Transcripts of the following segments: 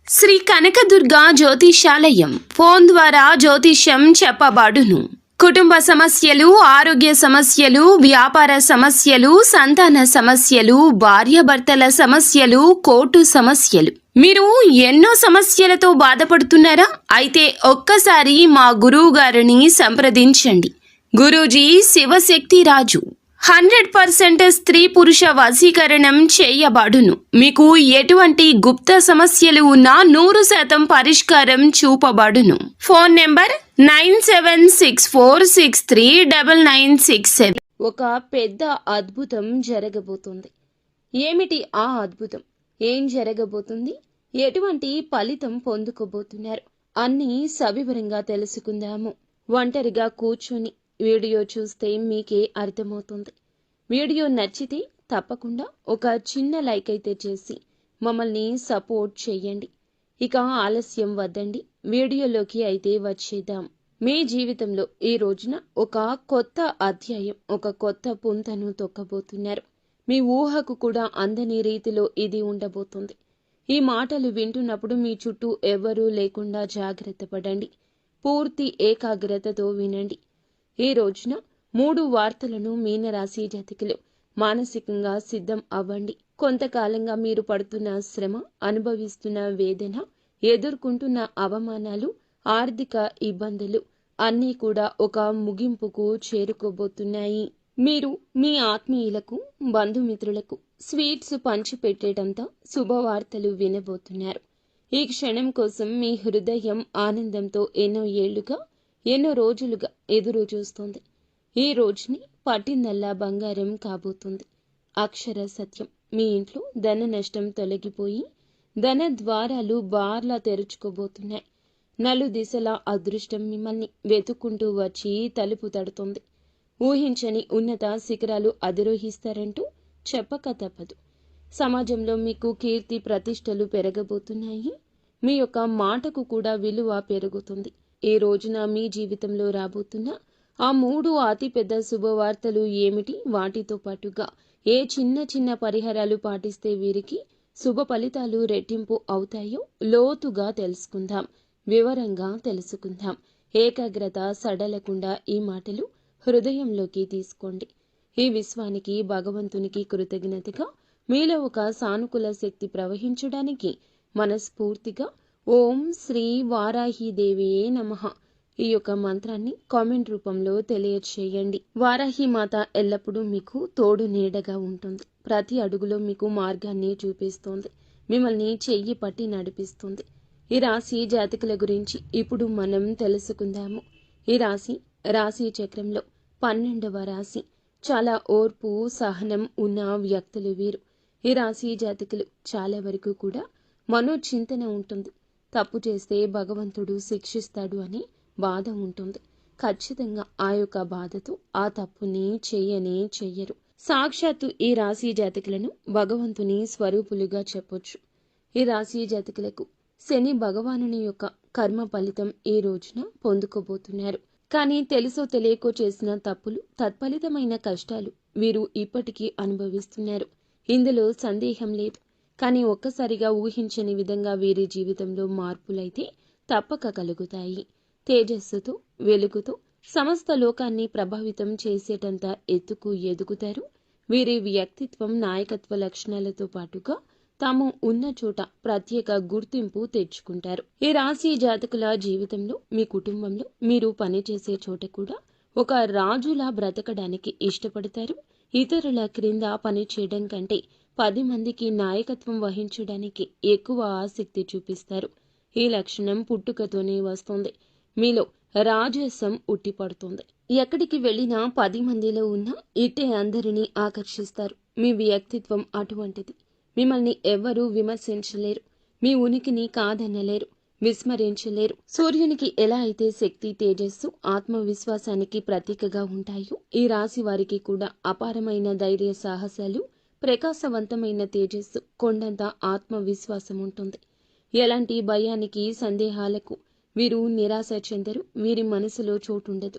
Shri Kanakadurga జ్యోతిషాలయం phone ద్వారా జ్యోతిష్యం చెప్పబడును. కుటుంబ సమస్యలు, ఆరోగ్య సమస్యలు, వ్యాపార సమస్యలు, సంతాన సమస్యలు, భార్యాభర్తల సమస్యలు, కోర్టు సమస్యలు. మీరు ఎన్నో సమస్యలతో బాధపడుతున్నారా? అయితే ఒక్కసారి మా గురువు గారిని సంప్రదించండి. గురూజీ శివశక్తి రాజు 100% స్త్రీ పురుష వశీకరణం చేయబడును. మీకు ఎటువంటి గుప్త సమస్యలు ఉన్నా 100% పరిష్కారం చూపబడును. Phone number 9764639967. ఒక పెద్ద అద్భుతం జరగబోతుంది. ఏమిటి ఆ అద్భుతం? ఏం జరగబోతుంది? ఎటువంటి ఫలితం పొందుకోబోతున్నారు? అన్నీ సవివరంగా తెలుసుకుందాము. ఒంటరిగా కూర్చొని వీడియో చూస్తే మీకే అర్థమవుతుంది. వీడియో నచ్చితే తప్పకుండా ఒక చిన్న లైక్ అయితే చేసి మమ్మల్ని సపోర్ట్ చేయండి. ఇక ఆలస్యం వద్దండి, వీడియోలోకి అయితే వచ్చేద్దాం. మీ జీవితంలో ఈ రోజున ఒక కొత్త అధ్యాయం, ఒక కొత్త పుంతను తొక్కబోతున్నారు. మీ ఊహకు కూడా అందని రీతిలో ఇది ఉండబోతుంది. ఈ మాటలు వింటున్నప్పుడు మీ చుట్టూ ఎవ్వరూ లేకుండా జాగ్రత్త పడండి. పూర్తి ఏకాగ్రతతో వినండి. ఈ రోజున 3 వార్తలను మీనరాశి జాతకులు మానసికంగా సిద్ధం అవ్వండి. కొంతకాలంగా మీరు పడుతున్న శ్రమ, అనుభవిస్తున్న వేదన, ఎదుర్కొంటున్న అవమానాలు, ఆర్థిక ఇబ్బందులు అన్నీ కూడా ఒక ముగింపుకు చేరుకోబోతున్నాయి. మీరు మీ ఆత్మీయులకు, బంధుమిత్రులకు స్వీట్స్ పంచిపెట్టేటంత శుభవార్తలు వినబోతున్నారు. ఈ క్షణం కోసం మీ హృదయం ఆనందంతో ఎన్నో రోజులుగా ఎదురు చూస్తోంది. ఈ రోజుని పట్టిందల్లా బంగారం కాబోతుంది. అక్షర సత్యం, మీ ఇంట్లో ధన నష్టం తొలగిపోయి ధన ద్వారాలు బార్లా తెరుచుకోబోతున్నాయి. నలుదిశలా అదృష్టం మిమ్మల్ని వెతుక్కుంటూ వచ్చి తలుపు తడుతోంది. ఊహించని ఉన్నత శిఖరాలు అధిరోహిస్తారంటూ చెప్పక తప్పదు. సమాజంలో మీకు కీర్తి ప్రతిష్టలు పెరగబోతున్నాయి. మీ యొక్క మాటకు కూడా విలువ పెరుగుతుంది. ఈ రోజున మీ జీవితంలో రాబోతున్న ఆ 3 అతిపెద్ద శుభవార్తలు ఏమిటి? వాటితో పాటుగా ఏ చిన్న పరిహారాలు పాటిస్తే వీరికి శుభ ఫలితాలు రెట్టింపు అవుతాయో లోతుగా తెలుసుకుందాం, వివరంగా తెలుసుకుందాం. ఏకాగ్రత సడలకుండా ఈ మాటలు హృదయంలోకి తీసుకోండి. ఈ విశ్వానికి, భగవంతునికి కృతజ్ఞతగా మీలో ఒక సానుకూల శక్తి ప్రవహించడానికి మనస్ఫూర్తిగా ఓం శ్రీ వారాహిదేవియే నమః ఈ యొక్క మంత్రాన్ని కామెంట్ రూపంలో తెలియచేయండి. వారాహి మాత ఎల్లప్పుడూ మీకు తోడు నీడగా ఉంటుంది. ప్రతి అడుగులో మీకు మార్గాన్ని చూపిస్తోంది. మిమ్మల్ని చెయ్యి పట్టి నడిపిస్తుంది. ఈ రాశి జాతకుల గురించి ఇప్పుడు మనం తెలుసుకుందాము. ఈ రాశి చక్రంలో 12వ రాశి. చాలా ఓర్పు, సహనం ఉన్న వ్యక్తులు వీరు. ఈ రాశి జాతకులు చాలా వరకు కూడా మనోచింతన ఉంటుంది. తప్పు చేస్తే భగవంతుడు శిక్షిస్తాడు అని బాధ ఉంటుంది. ఖచ్చితంగా ఆ యొక్క బాధతో ఆ తప్పుని చెయ్యరు. సాక్షాత్తు ఈ రాశి జాతకులను భగవంతుని స్వరూపులుగా చెప్పొచ్చు. ఈ రాశి జాతకులకు శని భగవానుని యొక్క కర్మ ఫలితం ఈ రోజున పొందుకోబోతున్నారు. కానీ తెలుసో తెలియకో చేసిన తప్పులు, తత్ఫలితమైన కష్టాలు వీరు ఇప్పటికీ అనుభవిస్తున్నారు. ఇందులో సందేహం లేదు. కానీ ఒక్కసారిగా ఊహించని విధంగా వీరి జీవితంలో మార్పులైతే తప్పక కలుగుతాయి. తేజస్సుతో, వెలుగుతో సమస్త లోకాన్ని ప్రభావితం చేసేటంత ఎత్తుకు ఎదుగుతారు. వీరి వ్యక్తిత్వం, నాయకత్వ లక్షణాలతో పాటుగా తాము ఉన్న చోట ప్రత్యేక గుర్తింపు తెచ్చుకుంటారు. ఈ రాశి జాతకుల జీవితంలో, మీ కుటుంబంలో, మీరు పనిచేసే చోట కూడా ఒక రాజులా బ్రతకడానికి ఇష్టపడతారు. ఇతరుల క్రింద పని చేయడం కంటే 10 మందికి నాయకత్వం వహించడానికి ఎక్కువ ఆసక్తి చూపిస్తారు. ఈ లక్షణం పుట్టుకతోనే వస్తుంది. మీలో రాజసం ఉట్టిపడుతుంది. ఎక్కడికి వెళ్ళినా 10 మందిలో ఉన్న ఇట్టే అందరినీ ఆకర్షిస్తారు. మీ వ్యక్తిత్వం అటువంటిది. మిమ్మల్ని ఎవ్వరూ విమర్శించలేరు. మీ ఉనికిని కాదనలేరు, విస్మరించలేరు. సూర్యునికి ఎలా అయితే శక్తి, తేజస్సు, ఆత్మవిశ్వాసానికి ప్రతీకగా ఉంటాయో ఈ రాశి వారికి కూడా అపారమైన ధైర్య సాహసాలు, ప్రకాశవంతమైన తేజస్సు, కొండంత ఆత్మవిశ్వాసం ఉంటుంది. ఎలాంటి భయానికి, సందేహాలకు వీరు నిరాశ చెందరు. వీరి మనసులో చోటుండదు.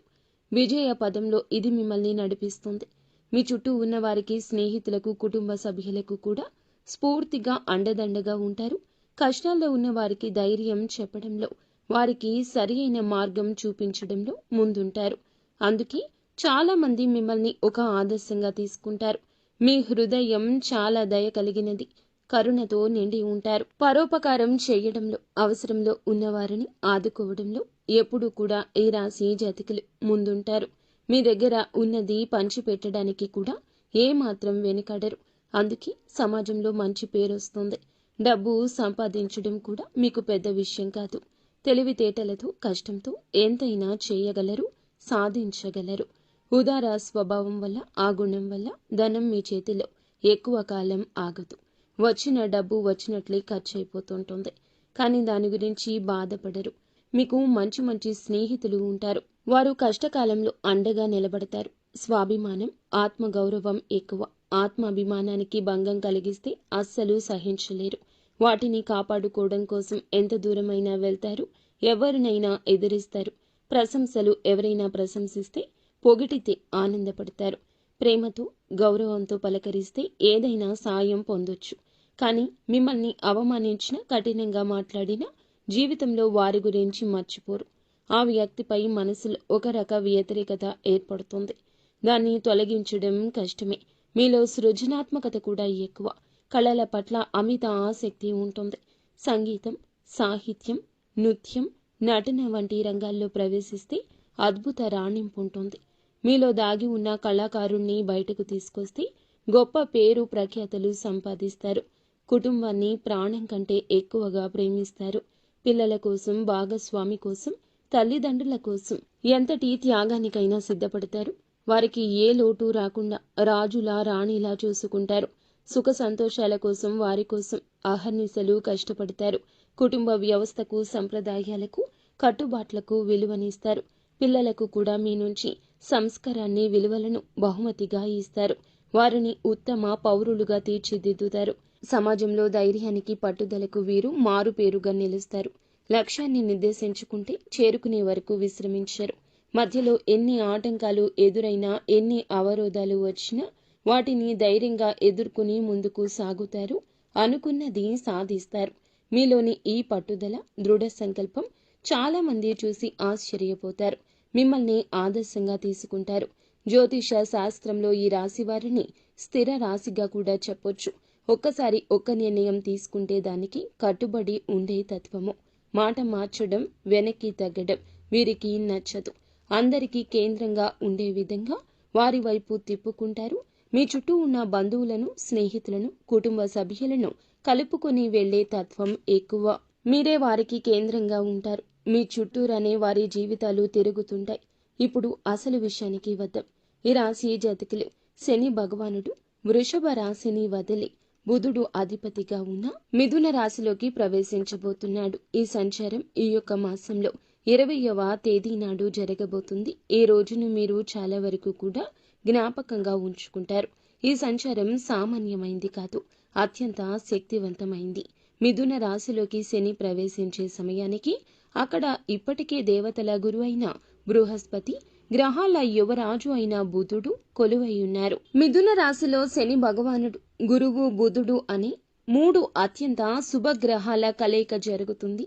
విజయ పదంలో ఇది మిమ్మల్ని నడిపిస్తుంది. మీ చుట్టూ ఉన్న వారికి, స్నేహితులకు, కుటుంబ సభ్యులకు కూడా స్ఫూర్తిగా అండదండగా ఉంటారు. కష్టాల్లో ఉన్న వారికి ధైర్యం చెప్పడంలో, వారికి సరి అయిన మార్గం చూపించడంలో ముందుంటారు. అందుకే చాలా మంది మిమ్మల్ని ఒక ఆదర్శంగా తీసుకుంటారు. మీ హృదయం చాలా దయ కలిగినది, కరుణతో నిండి ఉంటారు. పరోపకారం చేయడంలో, అవసరంలో ఉన్నవారిని ఆదుకోవడంలో ఎప్పుడూ కూడా ఈ రాశి జాతకులు ముందుంటారు. మీ దగ్గర ఉన్నది పంచిపెట్టడానికి కూడా ఏమాత్రం వెనుకాడరు. అందుకే సమాజంలో మంచి పేరు వస్తుంది. డబ్బు సంపాదించడం కూడా మీకు పెద్ద విషయం కాదు. తెలివితేటలతో, కష్టంతో ఎంతైనా చేయగలరు, సాధించగలరు. ఉదార స్వభావం వల్ల, ఆ గుణం వల్ల ధనం మీ చేతిలో ఎక్కువ కాలం ఆగదు. వచ్చిన డబ్బు వచ్చినట్లే ఖర్చు అయిపోతుంటుంది. కానీ దాని గురించి బాధపడరు. మీకు మంచి మంచి స్నేహితులు ఉంటారు. వారు కష్టకాలంలో అండగా నిలబడతారు. స్వాభిమానం, ఆత్మగౌరవం ఎక్కువ. ఆత్మాభిమానానికి భంగం కలిగిస్తే అస్సలు సహించలేరు. వాటిని కాపాడుకోవడం కోసం ఎంత దూరమైనా వెళ్తారు. ఎవరినైనా ఎదిరిస్తారు. ప్రశంసలు ఎవరైనా ప్రశంసిస్తే, పొగిడితే ఆనందపడతారు. ప్రేమతో, గౌరవంతో పలకరిస్తే ఏదైనా సాయం పొందొచ్చు. కానీ మిమ్మల్ని అవమానించినా, కఠినంగా మాట్లాడినా జీవితంలో వారి గురించి మర్చిపోరు. ఆ వ్యక్తిపై మనసులో ఒక రక వ్యతిరేకత ఏర్పడుతుంది. దాన్ని తొలగించడం కష్టమే. మీలో సృజనాత్మకత కూడా ఎక్కువ. కళల పట్ల అమిత ఆసక్తి ఉంటుంది. సంగీతం, సాహిత్యం, నృత్యం, నటన వంటి రంగాల్లో ప్రవేశిస్తే అద్భుత రాణింపు ఉంటుంది. మీలో దాగి ఉన్న కళాకారుణ్ణి బయటకు తీసుకొస్తే గొప్ప పేరు ప్రఖ్యాతలు సంపాదిస్తారు. కుటుంబాన్ని ప్రాణం కంటే ఎక్కువగా ప్రేమిస్తారు. పిల్లల కోసం, భాగస్వామి కోసం, తల్లిదండ్రుల కోసం ఎంతటి త్యాగానికైనా సిద్ధపడతారు. వారికి ఏ లోటు రాకుండా రాజులా, రాణిలా చూసుకుంటారు. సుఖ సంతోషాల కోసం, వారి కోసం అహర్నిశలు కష్టపడతారు. కుటుంబ వ్యవస్థకు, సంప్రదాయాలకు, కట్టుబాట్లకు విలువనిస్తారు. పిల్లలకు కూడా మీ నుంచి సంస్కారాన్ని, విలువలను బహుమతిగా ఇస్తారు. వారిని ఉత్తమ పౌరులుగా తీర్చిదిద్దుతారు. సమాజంలో ధైర్యానికి, పట్టుదలకు వీరు మారుపేరుగా నిలుస్తారు. లక్ష్యాన్ని నిర్దేశించుకుంటే చేరుకునే వరకు విశ్రమించరు. మధ్యలో ఎన్ని ఆటంకాలు ఎదురైనా, ఎన్ని అవరోధాలు వచ్చినా వాటిని ధైర్యంగా ఎదుర్కొని ముందుకు సాగుతారు. అనుకున్నది సాధిస్తారు. మీలోని ఈ పట్టుదల, దృఢ సంకల్పం చాలా మంది చూసి ఆశ్చర్యపోతారు. మిమ్మల్ని ఆదర్శంగా తీసుకుంటారు. జ్యోతిష శాస్త్రంలో ఈ రాశి వారిని స్థిర రాశిగా కూడా చెప్పొచ్చు. ఒక్కసారి ఒక్క నిర్ణయం తీసుకుంటే దానికి కట్టుబడి ఉండే తత్వము. మాట మార్చడం, వెనక్కి తగ్గడం వీరికి నచ్చదు. అందరికీ కేంద్రంగా ఉండే విధంగా వారి వైపు తిప్పుకుంటారు. మీ చుట్టూ ఉన్న బంధువులను, స్నేహితులను, కుటుంబ సభ్యులను కలుపుకొని వెళ్లే తత్వం ఎక్కువ. మీరే వారికి కేంద్రంగా ఉంటారు. మీ చుట్టూరనే వారి జీవితాలు తిరుగుతుంటాయి. ఇప్పుడు అసలు విషయానికి వద్దాం. ఈ రాశి జాతకులు శని భగవానుడు వృషభ రాశిని వదిలి బుధుడు అధిపతిగా ఉన్న మిథున రాశిలోకి ప్రవేశించబోతున్నాడు. ఈ సంచారం ఈ యొక్క మాసంలో 20వ తేదీ నాడు జరగబోతుంది. ఈ రోజును మీరు చాలా వరకు కూడా జ్ఞాపకంగా ఉంచుకుంటారు. ఈ సంచారం సామాన్యమైంది కాదు, అత్యంత శక్తివంతమైంది. మిథున రాశిలోకి శని ప్రవేశించే సమయానికి అక్కడ ఇప్పటికే దేవతల గురు అయిన బృహస్పతి, గ్రహాల యువరాజు అయిన బుధుడు కొలువై ఉన్నారు. మిథున రాశిలో శని భగవానుడు, గురువు, బుధుడు అని 3 అత్యంత శుభగ్రహాల కలయిక జరుగుతుంది.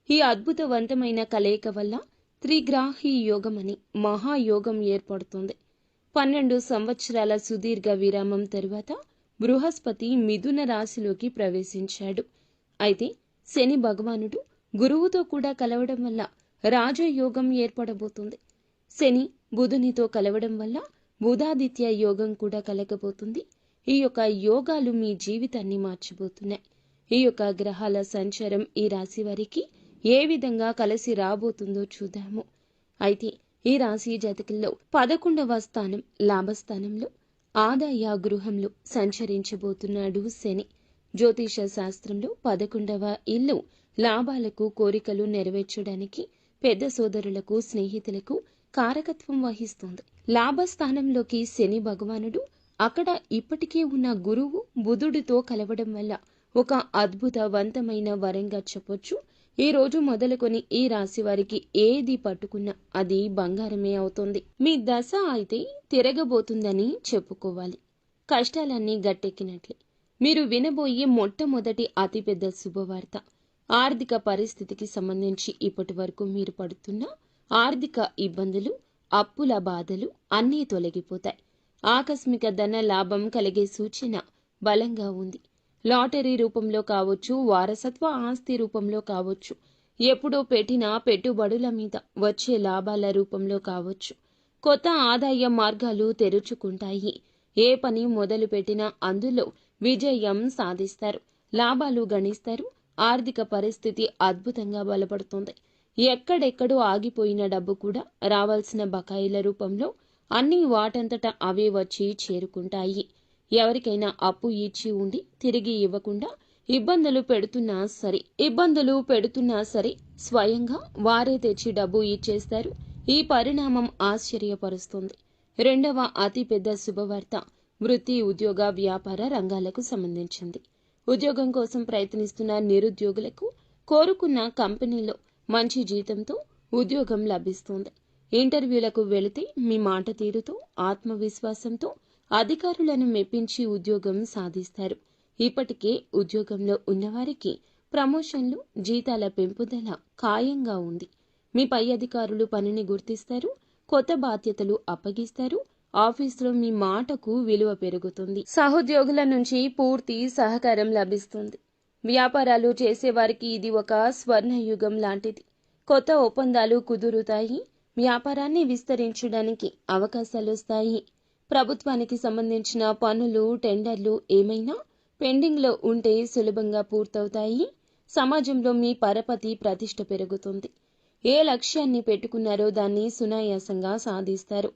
ఈ అద్భుతవంతమైన కలయిక వల్ల త్రిగ్రాహి యోగం అని మహాయోగం ఏర్పడుతుంది. 12 సంవత్సరాల సుదీర్ఘ విరామం తరువాత బృహస్పతి మిథున రాశిలోకి ప్రవేశించాడు. అయితే శని భగవానుడు గురువుతో కూడా కలవడం వల్ల రాజయోగం ఏర్పడబోతుంది. శని బుధునితో కలవడం వల్ల బుధాదిత్య యోగం కూడా కలగబోతుంది. ఈ యొక్క యోగాలు మీ జీవితాన్ని మార్చబోతున్నాయి. ఈ యొక్క గ్రహాల సంచారం ఈ రాశి వారికి ఏ విధంగా కలిసి రాబోతుందో చూద్దాము. అయితే ఈ రాశి జాతకుల్లో 11వ స్థానం లాభస్థానంలో ఆదాయ గృహంలో సంచరించబోతున్నాడు శని. జ్యోతిష శాస్త్రంలో 11వ ఇల్లు లాభాలకు, కోరికలు నెరవేర్చడానికి పెద్ద సోదరులకు, స్నేహితులకు కారకత్వం వహిస్తుంది. లాభస్థానంలోకి శని భగవానుడు అక్కడ ఇప్పటికే ఉన్న గురువు బుధుడితో కలవడం వల్ల ఒక అద్భుతవంతమైన వరంగా చెప్పొచ్చు. ఈ రోజు మొదలుకొని ఈ రాశి వారికి ఏది పట్టుకున్నా అది బంగారమే అవుతుంది. మీ దశ అయితే తిరగబోతుందని చెప్పుకోవాలి. కష్టాలన్నీ గట్టెక్కినట్లే. మీరు వినబోయే మొట్టమొదటి అతిపెద్ద శుభవార్త. ఆర్థిక పరిస్థితికి సంబంధించి ఇప్పటి వరకు మీరు పడుతున్న ఆర్థిక ఇబ్బందులు, అప్పుల బాధలు అన్నీ తొలగిపోతాయి. ఆకస్మిక ధన లాభం కలిగే సూచన బలంగా ఉంది. లాటరీ రూపంలో కావచ్చు, వారసత్వ ఆస్తి రూపంలో కావచ్చు, ఎప్పుడో పెట్టిన పెట్టుబడుల మీద వచ్చే లాభాల రూపంలో కావచ్చు, కొత్త ఆదాయ మార్గాలు తెరుచుకుంటాయి. ఏ పని మొదలు పెట్టినా అందులో విజయం సాధిస్తారు, లాభాలు గణిస్తారు. ఆర్థిక పరిస్థితి అద్భుతంగా బలపడుతుంది. ఎక్కడెక్కడో ఆగిపోయిన డబ్బు కూడా రావాల్సిన బకాయిల రూపంలో అన్నీ వాటంతట అవే వచ్చి చేరుకుంటాయి. ఎవరికైనా అప్పు ఇచ్చి ఉండి తిరిగి ఇవ్వకుండా ఇబ్బందులు పెడుతున్నా సరే స్వయంగా వారే తెచ్చి డబ్బు ఇచ్చేస్తారు. ఈ పరిణామం ఆశ్చర్యపరుస్తుంది. రెండవ అతిపెద్ద శుభవార్త వృత్తి, ఉద్యోగ, వ్యాపార రంగాలకు సంబంధించింది. ఉద్యోగం కోసం ప్రయత్నిస్తున్న నిరుద్యోగులకు కోరుకున్న కంపెనీలో మంచి జీతంతో ఉద్యోగం లభిస్తుంది. ఇంటర్వ్యూలకు వెళితే మీ మాట తీరుతో, ఆత్మవిశ్వాసంతో అధికారులను మెప్పించి ఉద్యోగం సాధిస్తారు. ఇప్పటికే ఉద్యోగంలో ఉన్నవారికి ప్రమోషన్లు, జీతాల పెంపుదల ఖాయంగా ఉంది. మీ పై అధికారులు పనిని గుర్తిస్తారు, కొత్త బాధ్యతలు అప్పగిస్తారు. ఆఫీసులో మీ మాటకు విలువ పెరుగుతుంది. సహోద్యోగుల నుంచి పూర్తి సహకారం లభిస్తుంది. వ్యాపారాలు చేసేవారికి ఇది ఒక స్వర్ణయుగం లాంటిది. కొత్త ఒప్పందాలు కుదురుతాయి. వ్యాపారాన్ని విస్తరించడానికి అవకాశాలు వస్తాయి. ప్రభుత్వానికి సంబంధించిన పనులు, టెండర్లు ఏమైనా పెండింగ్లో ఉంటే సులభంగా పూర్తవుతాయి. సమాజంలో మీ పరపతి, ప్రతిష్ట పెరుగుతుంది. ఏ లక్ష్యాన్ని పెట్టుకున్నారో దాన్ని సునాయాసంగా సాధిస్తారు.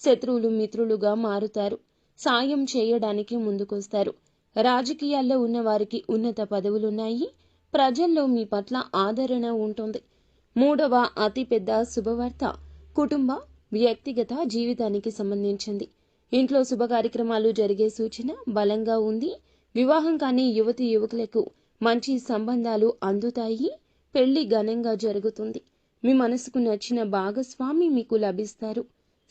శత్రువులు మిత్రులుగా మారుతారు. సాయం చేయడానికి ముందుకొస్తారు. రాజకీయాల్లో ఉన్న వారికి ఉన్నత పదవులున్నాయి. ప్రజల్లో మీ పట్ల ఆదరణ ఉంటుంది. మూడవ అతిపెద్ద శుభవార్త కుటుంబ, వ్యక్తిగత జీవితానికి సంబంధించింది. ఇంట్లో శుభ కార్యక్రమాలు జరిగే సూచన బలంగా ఉంది. వివాహం కాని యువతీ యువకులకు మంచి సంబంధాలు అందుతాయి. పెళ్లి ఘనంగా జరుగుతుంది. మీ మనసుకు నచ్చిన భాగస్వామి మీకు లభిస్తారు.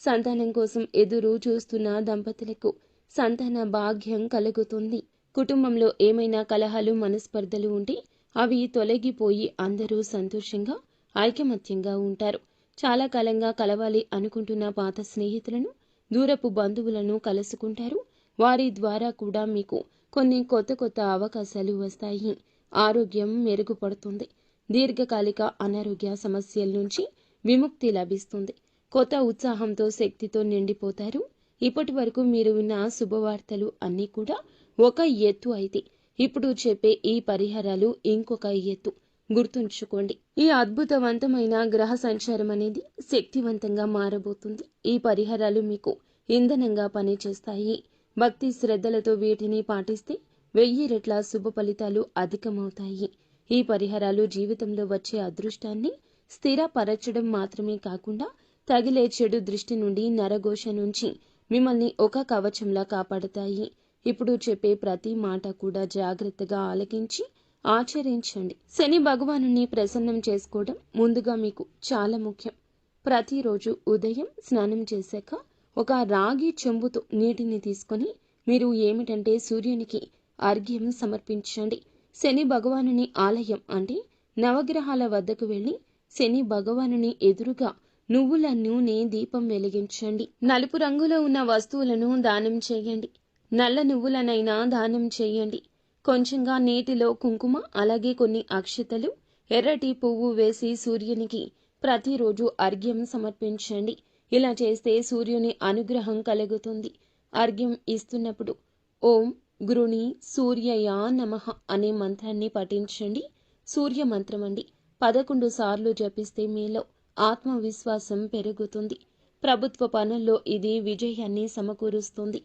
సంతానం కోసం ఎదురు చూస్తున్న దంపతులకు సంతాన భాగ్యం కలుగుతుంది. కుటుంబంలో ఏమైనా కలహాలు, మనస్పర్ధలు ఉంటే అవి తొలగిపోయి అందరూ సంతోషంగా, ఐకమత్యంగా ఉంటారు. చాలా కాలంగా కలవాలి అనుకుంటున్న పాత స్నేహితులను, దూరపు బంధువులను కలుసుకుంటారు. వారి ద్వారా కూడా మీకు కొన్ని కొత్త అవకాశాలు వస్తాయి. ఆరోగ్యం మెరుగుపడుతుంది. దీర్ఘకాలిక అనారోగ్య సమస్యల నుంచి విముక్తి లభిస్తుంది. కొత్త ఉత్సాహంతో, శక్తితో నిండిపోతారు. ఇప్పటి వరకు మీరు విన్న శుభవార్తలు అన్నీ కూడా ఒక ఎత్తు అయితే, ఇప్పుడు చెప్పే ఈ పరిహారాలు ఇంకొక ఎత్తు. గుర్తుంచుకోండి, ఈ అద్భుతవంతమైన గ్రహ సంచారం అనేది శక్తివంతంగా మారబోతుంది. ఈ పరిహారాలు మీకు ఇంధనంగా పనిచేస్తాయి. భక్తి శ్రద్ధలతో వీటిని పాటిస్తే 1000 రెట్ల శుభ ఫలితాలు అధికమవుతాయి. ఈ పరిహారాలు జీవితంలో వచ్చే అదృష్టాన్ని స్థిరపరచడం మాత్రమే కాకుండా తగిలే చెడు దృష్టి నుండి, నరఘోష నుంచి మిమ్మల్ని ఒక కవచంలా కాపాడతాయి. ఇప్పుడు చెప్పే ప్రతి మాట కూడా జాగ్రత్తగా ఆలకించి ఆచరించండి. శని భగవానుని ప్రసన్నం చేసుకోవడం ముందుగా మీకు చాలా ముఖ్యం. ప్రతిరోజు ఉదయం స్నానం చేశాక ఒక రాగి చెంబుతో నీటిని తీసుకొని మీరు ఏమిటంటే సూర్యునికి అర్ఘ్యం సమర్పించండి. శని భగవానుని ఆలయం అంటే నవగ్రహాల వద్దకు వెళ్లి శని భగవానుని ఎదురుగా నువ్వుల నూనె దీపం వెలిగించండి. నలుపు రంగులో ఉన్న వస్తువులను దానం చేయండి. నల్ల నువ్వులనైనా దానం చేయండి. కొంచెంగా నీటిలో కుంకుమ, అలాగే కొన్ని అక్షతలు, ఎర్రటి పువ్వు వేసి సూర్యునికి ప్రతిరోజు అర్ఘ్యం సమర్పించండి. ఇలా చేస్తే సూర్యుని అనుగ్రహం కలుగుతుంది. అర్ఘ్యం ఇస్తున్నప్పుడు ఓం గృణి సూర్యయ నమః అనే మంత్రాన్ని పఠించండి. సూర్య మంత్రం అండి. 11 సార్లు జపిస్తే మీలో ఆత్మవిశ్వాసం పెరుగుతుంది. ప్రభుత్వ పనుల్లో ఇది విజయాన్ని సమకూరుస్తుంది.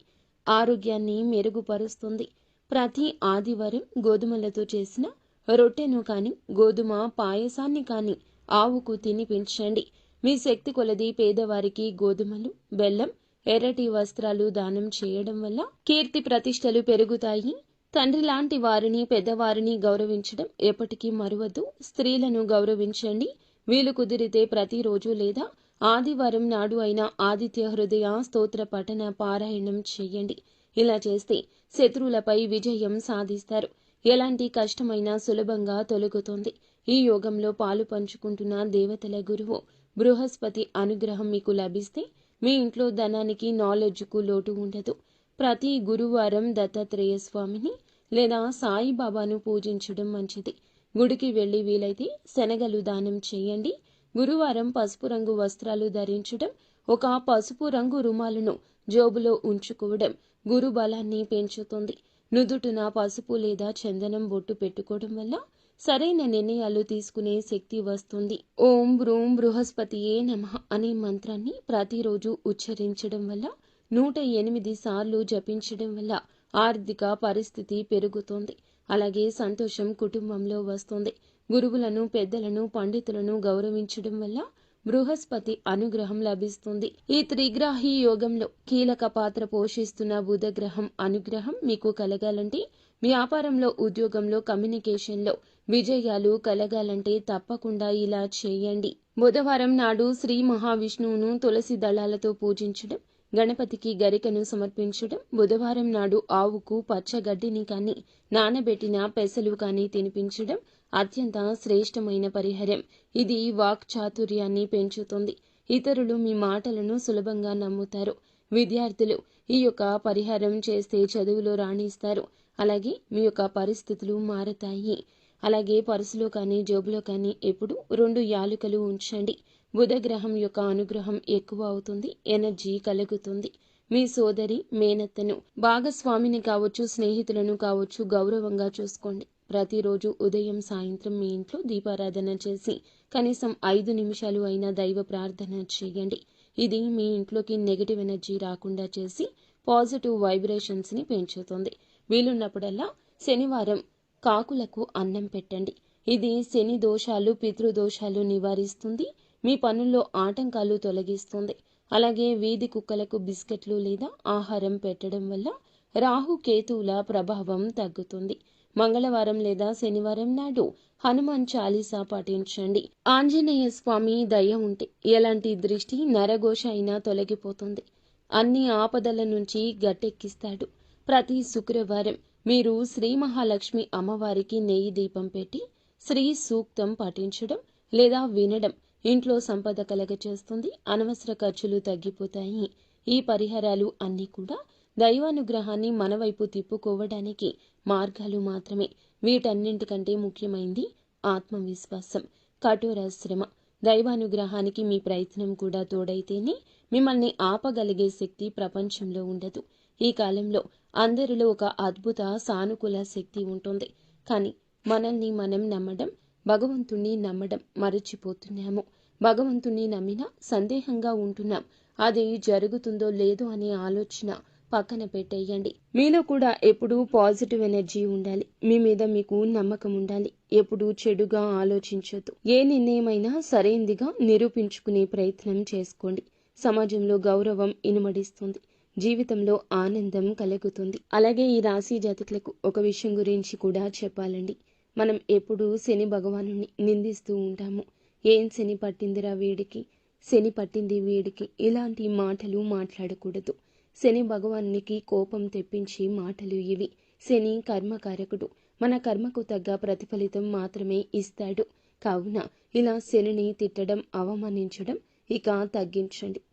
ఆరోగ్యాన్ని మెరుగుపరుస్తుంది. ప్రతి ఆదివారం గోధుమలతో చేసిన రొట్టెను కాని, గోధుమ పాయసాన్ని కాని ఆవుకు తినిపించండి. మీ శక్తి కొలది పేదవారికి గోధుమలు, బెల్లం, ఎర్రటి వస్త్రాలు దానం చేయడం వల్ల కీర్తి ప్రతిష్టలు పెరుగుతాయి. తండ్రి లాంటి వారిని, పెద్దవారిని గౌరవించడం ఎప్పటికీ మరువద్దు. స్త్రీలను గౌరవించండి. వీలు కుదిరితే ప్రతిరోజు లేదా ఆదివారం నాడు అయినా ఆదిత్య హృదయ స్తోత్ర పఠన పారాయణం చేయండి. ఇలా చేస్తే శత్రువులపై విజయం సాధిస్తారు. ఎలాంటి కష్టమైనా సులభంగా తొలగుతుంది. ఈ యోగంలో పాలు పంచుకుంటున్న దేవతల గురువు బృహస్పతి అనుగ్రహం మీకు లభిస్తే మీ ఇంట్లో ధనానికి నాలెడ్జ్కు లోటు ఉండదు. ప్రతి గురువారం దత్తాత్రేయ స్వామిని లేదా సాయిబాబాను పూజించడం మంచిది. గుడికి వెళ్లి వీలైతే శనగలు దానం చేయండి. గురువారం పసుపు రంగు వస్త్రాలు ధరించడం, ఒక పసుపు రంగు రుమాలును జోబులో ఉంచుకోవడం గురు బలాన్ని పెంచుతుంది. నుదుటిన పసుపు లేదా చందనం బొట్టు పెట్టుకోవడం వల్ల సరైన నిర్ణయాలు తీసుకునే శక్తి వస్తుంది. ఓం బ్రూం బృహస్పతియే నమః అనే మంత్రాన్ని ప్రతిరోజు ఉచ్చరించడం వల్ల 108 సార్లు జపించడం వల్ల ఆర్థిక పరిస్థితి పెరుగుతుంది. అలాగే సంతోషం కుటుంబంలో వస్తుంది. గురువులను, పెద్దలను, పండితులను గౌరవించడం వల్ల బృహస్పతి అనుగ్రహం లభిస్తుంది. ఈ త్రిగ్రాహి యోగంలో కీలక పాత్ర పోషిస్తున్న బుధగ్రహం అనుగ్రహం మీకు కలగాలంటే, వ్యాపారంలో, ఉద్యోగంలో, కమ్యూనికేషన్లో విజయాలు కలగాలంటే తప్పకుండా ఇలా చేయండి. బుధవారం నాడు శ్రీ మహావిష్ణువును తులసి దళాలతో పూజించడం, గణపతికి గరికను సమర్పించడం, బుధవారం నాడు ఆవుకు పచ్చగడ్డిని కానీ, నానబెట్టిన పెసలు కానీ తినిపించడం అత్యంత శ్రేష్టమైన పరిహారం. ఇది వాక్ చాతుర్యాన్ని పెంచుతుంది. ఇతరులు మీ మాటలను సులభంగా నమ్ముతారు. విద్యార్థులు ఈ యొక్క పరిహారం చేస్తే చదువులో రాణిస్తారు. అలాగే మీ యొక్క పరిస్థితులు మారతాయి. అలాగే పర్సులో కానీ, జోబులో కానీ ఎప్పుడు 2 యాలుకలు ఉంచండి. బుధగ్రహం యొక్క అనుగ్రహం ఎక్కువ అవుతుంది. ఎనర్జీ కలుగుతుంది. మీ సోదరి, మేనత్తను, భాగస్వామిని కావచ్చు, స్నేహితులను కావచ్చు గౌరవంగా చూసుకోండి. ప్రతిరోజు ఉదయం, సాయంత్రం మీ ఇంట్లో దీపారాధన చేసి కనీసం 5 నిమిషాలు అయినా దైవ ప్రార్థన చేయండి. ఇది మీ ఇంట్లోకి నెగటివ్ ఎనర్జీ రాకుండా చేసి పాజిటివ్ వైబ్రేషన్స్ని పెంచుతుంది. వీలున్నప్పుడల్లా శనివారం కాకులకు అన్నం పెట్టండి. ఇది శని దోషాలు, పితృదోషాలు నివారిస్తుంది. మీ పనుల్లో ఆటంకాలు తొలగిస్తుంది. అలాగే వీధి కుక్కలకు బిస్కెట్లు లేదా ఆహారం పెట్టడం వల్ల రాహుకేతువుల ప్రభావం తగ్గుతుంది. మంగళవారం లేదా శనివారం నాడు హనుమాన్ చాలీసా పఠించండి. ఆంజనేయ స్వామి దయ ఉంటే ఎలాంటి దృష్టి, నరఘోష అయినా తొలగిపోతుంది. అన్ని ఆపదల నుంచి గట్టెక్కిస్తాడు. ప్రతి శుక్రవారం మీరు శ్రీ మహాలక్ష్మి అమ్మవారికి నెయ్యి దీపం పెట్టి శ్రీ సూక్తం పఠించడం లేదా వినడం ఇంట్లో సంపద కలగచేస్తుంది. అనవసర ఖర్చులు తగ్గిపోతాయి. ఈ పరిహారాలు అన్నీ కూడా దైవానుగ్రహాన్ని మన వైపు తిప్పుకోవడానికి మార్గాలు మాత్రమే. వీటన్నింటికంటే ముఖ్యమైంది ఆత్మవిశ్వాసం, కఠోర శ్రమ. దైవానుగ్రహానికి మీ ప్రయత్నం కూడా తోడైతేనే మిమ్మల్ని ఆపగలిగే శక్తి ప్రపంచంలో ఉండదు. ఈ కాలంలో అందరిలో ఒక అద్భుత సానుకూల శక్తి ఉంటుంది. కానీ మనల్ని మనం నమ్మడం, భగవంతుణ్ణి నమ్మడం మరచిపోతున్నాము. భగవంతుణ్ణి నమ్మినా సందేహంగా ఉంటున్నాం. అది జరుగుతుందో లేదో అనే ఆలోచన పక్కన పెట్టేయండి. మీలో కూడా ఎప్పుడూ పాజిటివ్ ఎనర్జీ ఉండాలి. మీ మీద మీకు నమ్మకం ఉండాలి. ఎప్పుడూ చెడుగా ఆలోచించొద్దు. ఏ నిర్ణయమైనా సరైందిగా నిరూపించుకునే ప్రయత్నం చేసుకోండి. సమాజంలో గౌరవం ఇనుమడిస్తుంది. జీవితంలో ఆనందం కలుగుతుంది. అలాగే ఈ రాశి జాతకులకు ఒక విషయం గురించి కూడా చెప్పాలండి. మనం ఎప్పుడూ శని భగవానుని నిందిస్తూ ఉంటాము. ఏం శని పట్టిందిరా వీడికి, శని పట్టింది వీడికి, ఇలాంటి మాటలు మాట్లాడకూడదు. శని భగవానునికి కోపం తెప్పించే మాటలు ఇవి. శని కర్మకారకుడు. మన కర్మకు తగ్గ ప్రతిఫలితం మాత్రమే ఇస్తాడు. కావున ఇలా శనిని తిట్టడం, అవమానించడం ఇక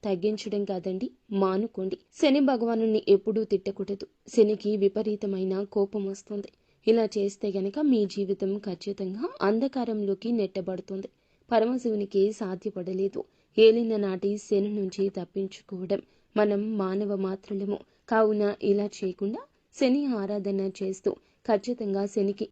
తగ్గించడం కాదండి, మానుకోండి. శని భగవానుని ఎప్పుడూ తిట్టకూడదు. శనికి విపరీతమైన కోపం వస్తుంది. ఇలా చేస్తే గనక మీ జీవితం ఖచ్చితంగా అంధకారంలోకి నెట్టబడుతుంది. పరమశివునికి సాధ్యపడలేదు ఏలిన నాటి శని నుంచి తప్పించుకోవడం. మనం మానవ మాత్రులము. కావున ఇలా చేయకుండా శని ఆరాధన చేస్తూ ఖచ్చితంగా శనికి